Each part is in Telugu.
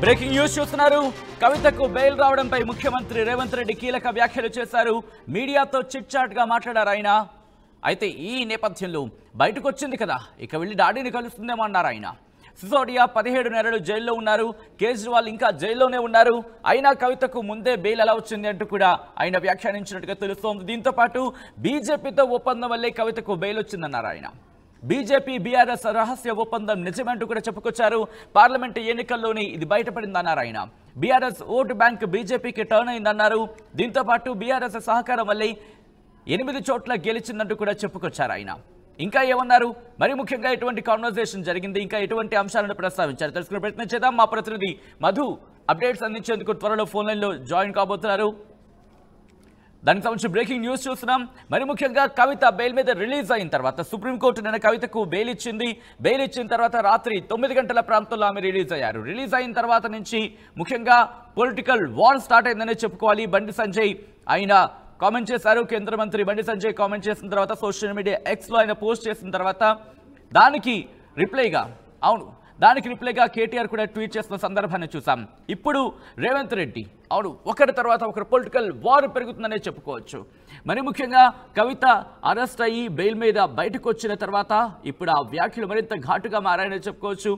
బ్రేకింగ్ న్యూస్ చూస్తున్నారు. కవితకు బెయిల్ రావడంపై ముఖ్యమంత్రి రేవంత్ రెడ్డి కీలక వ్యాఖ్యలు చేశారు. మీడియాతో చిట్ చాట్ గా మాట్లాడారు ఆయన. అయితే ఈ నేపథ్యంలో బయటకు వచ్చింది కదా, ఇక వెళ్ళి డాడీని కలుస్తుందేమో అన్నారు ఆయన. సిసోడియా 17 నెలలు జైల్లో ఉన్నారు, కేజ్రీవాల్ ఇంకా జైల్లోనే ఉన్నారు. అయినా కవితకు ముందే బెయిల్ ఎలా వచ్చింది అంటూ కూడా ఆయన వ్యాఖ్యానించినట్టుగా తెలుస్తోంది. దీంతో పాటు బీజేపీతో ఒప్పందం వల్లే కవితకు బెయిల్ వచ్చిందన్నారు ఆయన. బీజేపీ బీఆర్ఎస్ రహస్య ఒప్పందం నిజమంటూ కూడా చెప్పుకొచ్చారు. పార్లమెంటు ఎన్నికల్లోనే ఇది బయటపడిందన్నారు ఆయన. బీఆర్ఎస్ ఓటు బ్యాంక్ బీజేపీకి టర్న్ అయిందన్నారు. దీంతో పాటు బీఆర్ఎస్ సహకారం వల్లే 8 చోట్ల గెలిచిందంటూ కూడా చెప్పుకొచ్చారు ఆయన. ఇంకా ఏమన్నారు, మరి ముఖ్యంగా ఎటువంటి కాన్వర్సేషన్ జరిగింది, ఇంకా ఎటువంటి అంశాలను ప్రస్తావించారు, తెలుసుకునే ప్రయత్నం చేద్దాం. మా ప్రతినిధి మధు అప్డేట్స్ అందించేందుకు త్వరలో ఫోన్ లైన్లో జాయిన్ కాబోతున్నారు. దానికి సంబంధించి బ్రేకింగ్ న్యూస్ చూస్తున్నాం. మరి ముఖ్యంగా కవిత బెయిల్ మీద రిలీజ్ అయిన తర్వాత సుప్రీంకోర్టు నిన్న కవితకు బెయిల్ ఇచ్చింది. బెయిల్ ఇచ్చిన తర్వాత రాత్రి 9 గంటల ప్రాంతంలో ఆమె రిలీజ్ అయ్యారు. రిలీజ్ అయిన తర్వాత నుంచి ముఖ్యంగా పొలిటికల్ వార్ స్టార్ట్ అయిందనే చెప్పుకోవాలి. బండి సంజయ్ ఆయన కామెంట్ చేశారు. కేంద్ర మంత్రి బండి సంజయ్ కామెంట్ చేసిన తర్వాత సోషల్ మీడియా ఎక్స్లో ఆయన పోస్ట్ చేసిన తర్వాత దానికి రిప్లైగా కేటీఆర్ కూడా ట్వీట్ చేస్తున్న సందర్భాన్ని చూసాం. ఇప్పుడు రేవంత్ రెడ్డి ఒకరి తర్వాత ఒకరు పొలిటికల్ వార్ పెరుగుతుందనే చెప్పుకోవచ్చు. మరి ముఖ్యంగా కవిత అరెస్ట్ అయ్యి బెయిల్ మీద బయటకు వచ్చిన తర్వాత ఇప్పుడు ఆ వ్యాఖ్యలు మరింత ఘాటుగా మారాయని చెప్పుకోవచ్చు.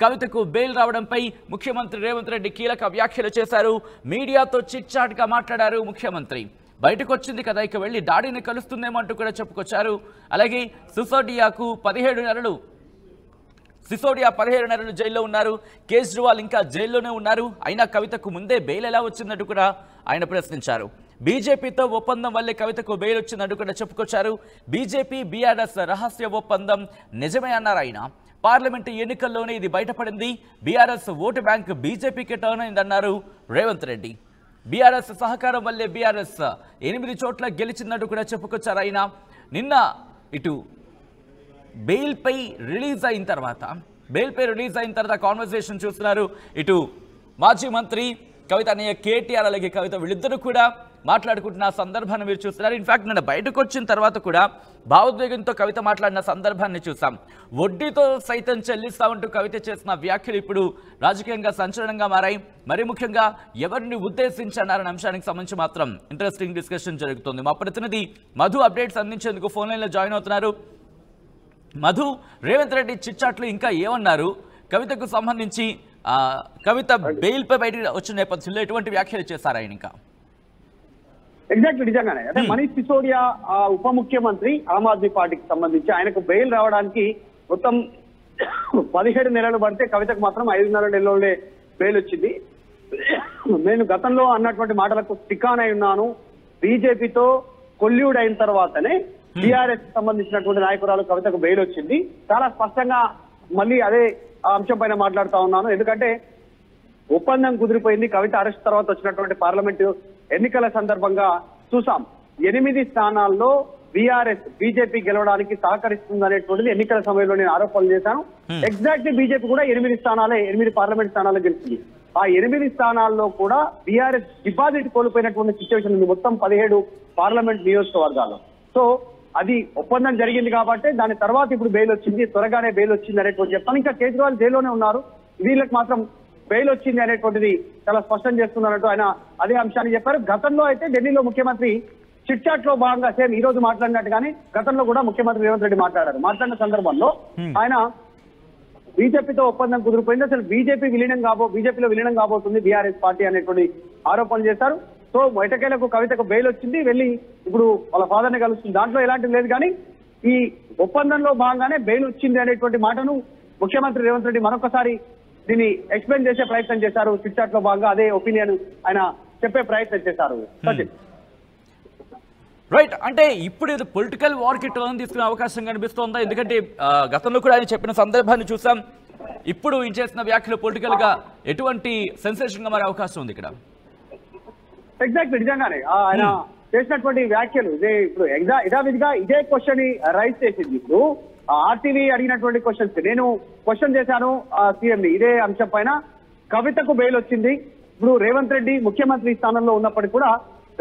కవితకు బెయిల్ రావడంపై ముఖ్యమంత్రి రేవంత్ రెడ్డి కీలక వ్యాఖ్యలు చేశారు. మీడియాతో చిట్ చాట్ గా మాట్లాడారు ముఖ్యమంత్రి. బయటకు వచ్చింది కదా, ఇక వెళ్ళి డాడీని కలుస్తుందేమో అంటూ కూడా చెప్పుకొచ్చారు. అలాగే సిసోడియా 17 నెలలు జైల్లో ఉన్నారు, కేజ్రీవాల్ ఇంకా జైల్లోనే ఉన్నారు. అయినా కవితకు ముందే బెయిల్ ఎలా వచ్చిందంటూ కూడా ఆయన ప్రశ్నించారు. బీజేపీతో ఒప్పందం వల్లే కవితకు బెయిల్ వచ్చిందంటూ కూడా చెప్పుకొచ్చారు. బీజేపీ బీఆర్ఎస్ రహస్య ఒప్పందం నిజమే అన్నారు ఆయన. పార్లమెంటు ఎన్నికల్లోనే ఇది బయటపడింది. బీఆర్ఎస్ ఓటు బ్యాంక్ బీజేపీకి టర్న్ అయిందన్నారు రేవంత్ రెడ్డి. బీఆర్ఎస్ సహకారం వల్లే బీఆర్ఎస్ 8 చోట్ల గెలిచిందంటూ కూడా చెప్పుకొచ్చారు ఆయన. నిన్న ఇటు బెయిల్పై రిలీజ్ అయిన తర్వాత కాన్వర్సేషన్ చూస్తున్నారు. ఇటు మాజీ మంత్రి కవిత అన్నయ్య కేటీఆర్ అలాగే కవిత వీళ్ళిద్దరూ కూడా మాట్లాడుకుంటున్న సందర్భాన్ని మీరు చూస్తున్నారు. ఇన్ఫాక్ట్ నిన్న బయటకు వచ్చిన తర్వాత కూడా భావోద్వేగంతో కవిత మాట్లాడిన సందర్భాన్ని చూసాం. వడ్డీతో సైతం చెల్లిస్తామంటూ కవిత చేసిన వ్యాఖ్యలు ఇప్పుడు రాజకీయంగా సంచలనంగా మారాయి. మరి ముఖ్యంగా ఎవరిని ఉద్దేశించి అన్నారన్న అంశానికి సంబంధించి మాత్రం ఇంట్రెస్టింగ్ డిస్కషన్ జరుగుతుంది. మా ప్రతినిధి మధు అప్డేట్స్ అందించేందుకు ఫోన్ లైన్లో జాయిన్ అవుతున్నారు. మధు, రేవంత్ రెడ్డి చిట్చాట్లు ఇంకా ఏమన్నారు, కవితకు సంబంధించి కవిత బెయిల్పై బయట వచ్చిన నేపథ్యంలో ఎటువంటి వ్యాఖ్యలు చేశారు ఆయన? ఇంకా ఎగ్జాక్ట్లీ నిజంగానే అంటే మనీష్ సిసోడియా ఉప ముఖ్యమంత్రి ఆమ్ ఆద్మీ పార్టీకి సంబంధించి ఆయనకు బెయిల్ రావడానికి మొత్తం 17 నెలలు పడితే కవితకు మాత్రం 5.5 నెలలోనే బెయిల్ వచ్చింది. నేను గతంలో అన్నటువంటి మాటలకు స్టిక్ ఆన్ అయి ఉన్నాను. బీజేపీతో కొల్యూడ్ అయిన తర్వాతనే బీఆర్ఎస్ సంబంధించినటువంటి నాయకురాలు కవితకు బెయిల్ వచ్చింది. చాలా స్పష్టంగా మళ్ళీ అదే అంశం పైన మాట్లాడుతా ఉన్నాను. ఎందుకంటే ఒప్పందం కుదిరిపోయింది. కవిత అరెస్ట్ తర్వాత వచ్చినటువంటి పార్లమెంటు ఎన్నికల సందర్భంగా చూసాం. 8 స్థానాల్లో బీజేపీ గెలవడానికి సహకరిస్తుంది అనేటువంటిది ఎన్నికల సమయంలో నేను ఆరోపణలు చేశాను. ఎగ్జాక్ట్లీ బీజేపీ కూడా 8 పార్లమెంట్ స్థానాలు గెలిచింది. ఆ 8 స్థానాల్లో కూడా బీఆర్ఎస్ డిపాజిట్ కోల్పోయినటువంటి సిచ్యువేషన్ ఉంది మొత్తం 17 పార్లమెంట్ నియోజకవర్గాల్లో. సో అది ఒప్పందం జరిగింది కాబట్టి దాని తర్వాత ఇప్పుడు బెయిల్ వచ్చింది, త్వరగానే బెయిల్ వచ్చింది అనేటువంటి చెప్తాను. ఇంకా కేజ్రీవాల్ జైల్లోనే ఉన్నారు, వీళ్ళకి మాత్రం బెయిల్ వచ్చింది అనేటువంటిది చాలా స్పష్టం చేస్తున్నట్టు ఆయన అదే అంశాన్ని చెప్పారు. గతంలో అయితే ఢిల్లీలో ముఖ్యమంత్రి చిట్ చాట్ లో భాగంగా సేమ్ ఈ రోజు మాట్లాడినట్టుగానే గతంలో కూడా ముఖ్యమంత్రి రేవంత్ రెడ్డి మాట్లాడిన సందర్భంలో ఆయన బీజేపీతో ఒప్పందం కుదిరిపోయింది, అసలు బీజేపీలో విలీనం కాబోతుంది బీఆర్ఎస్ పార్టీ అనేటువంటి ఆరోపణలు చేశారు. సో ఎటకేలకు కవితకు బెయిల్ వచ్చింది, వెళ్ళి ఇప్పుడు వాళ్ళ ఫాదర్ ని కలుస్తుంది. దాంట్లో ఎలాంటిది లేదు. కానీ ఈ ఒప్పందంలో భాగంగానే బెయిల్ వచ్చింది అనేటువంటి మాటను ముఖ్యమంత్రి రేవంత్ రెడ్డి మరొకసారి దీన్ని ఎక్స్ప్లెయిన్ చేసే ప్రయత్నం చేశారు. చిట్ చాట్ లో భాగంగా అదే ఒపీనియన్ ఆయన చెప్పే ప్రయత్నం చేశారు. రైట్, అంటే ఇప్పుడు ఇది పొలిటికల్ వార్ కి టర్న్ తీసుకునే అవకాశం కనిపిస్తోందా? ఎందుకంటే గతంలో కూడా ఆయన చెప్పిన సందర్భాన్ని చూసాం. ఇప్పుడు ఈయన చేసిన వ్యాఖ్యలు పొలిటికల్ గా ఎటువంటి సెన్సేషన్ గా మారే అవకాశం ఉంది ఇక్కడ? ఎగ్జాక్ట్లీ నిజంగానే ఆయన చేసినటువంటి వ్యాఖ్యలు ఇదే ఇప్పుడు యథావిధిగా ఇదే క్వశ్చన్ రైజ్ చేసింది. ఇప్పుడు ఆర్టీవీ అడిగినటువంటి క్వశ్చన్స్ నేను క్వశ్చన్ చేశాను సీఎం ని ఇదే అంశం పైన. కవితకు బెయిల్ వచ్చింది. ఇప్పుడు రేవంత్ రెడ్డి ముఖ్యమంత్రి స్థానంలో ఉన్నప్పటికీ కూడా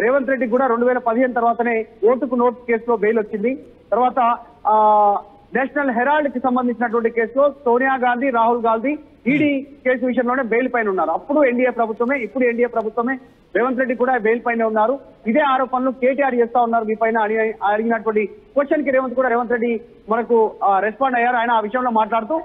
రేవంత్ రెడ్డి కూడా 2015 తర్వాతనే ఓటుకు నోటు కేసులో బెయిల్ వచ్చింది. తర్వాత నేషనల్ హెరాల్డ్ కి సంబంధించినటువంటి కేసులో సోనియా గాంధీ, రాహుల్ గాంధీ ఈడీ కేసు విషయంలోనే బెయిల్ పైన ఉన్నారు. అప్పుడు ఎన్డీఏ ప్రభుత్వమే, ఇప్పుడు ఎన్డీఏ ప్రభుత్వమే. రేవంత్ రెడ్డి కూడా బెయిల్ పైన ఉన్నారు. ఇదే ఆరోపణలు కేటీఆర్ చేస్తా ఉన్నారు మీ పైన అని అడిగినటువంటి క్వశ్చన్ కి రేవంత్ రెడ్డి మనకు రెస్పాండ్ అయ్యారు. ఆయన ఆ విషయంలో మాట్లాడుతూ,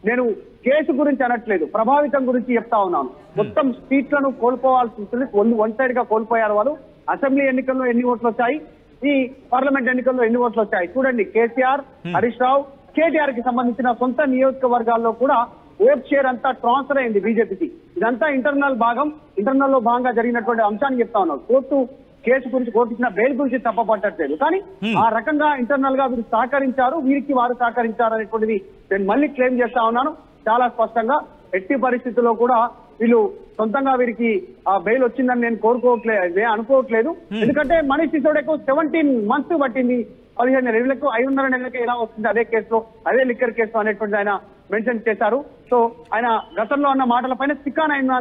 నేను కేసు గురించి అనట్లేదు, ప్రభావితం గురించి చెప్తా ఉన్నాను. మొత్తం సీట్లను కోల్పోవాల్సి ఉంటుంది, వన్ సైడ్ గా కోల్పోయారు వాళ్ళు. అసెంబ్లీ ఎన్నికల్లో ఎన్ని ఓట్లు వచ్చాయి, ఈ పార్లమెంట్ ఎన్నికల్లో ఎన్ని ఓట్లు వచ్చాయి చూడండి. కేసీఆర్, హరీష్ రావు, కేటీఆర్ కి సంబంధించిన సొంత నియోజకవర్గాల్లో కూడా ఓట్ షేర్ అంతా ట్రాన్స్ఫర్ అయింది బీజేపీకి. ఇదంతా ఇంటర్నల్ లో భాగంగా జరిగినటువంటి అంశాన్ని చెప్తా ఉన్నాం. కోర్టు కేసు గురించి, కోర్టు ఇచ్చిన బెయిల్ గురించి తప్పపట్టట్లేదు, కానీ ఆ రకంగా ఇంటర్నల్ గా వీరు సహకరించారు, వీరికి వారు సహకరించారు అనేటువంటిది నేను మళ్ళీ క్లెయిమ్ చేస్తా ఉన్నాను చాలా స్పష్టంగా. ఎట్టి పరిస్థితుల్లో కూడా వీళ్ళు సొంతంగా వీరికి ఆ బెయిల్ వచ్చిందని నేను అనుకోవట్లేదు. ఎందుకంటే మనీష్ సిసోడియాకు 17 months పట్టింది, 15 నెలలకు, 5.5 నెలలకు ఎలా వస్తుంది అదే కేసులో, అదే లిక్కర్ కేసు అనేటువంటిది ఆయన మెన్షన్ చేశారు. సో ఆయన గతంలో అన్న మాటలపైన స్టిక్ ఆన్ అయిన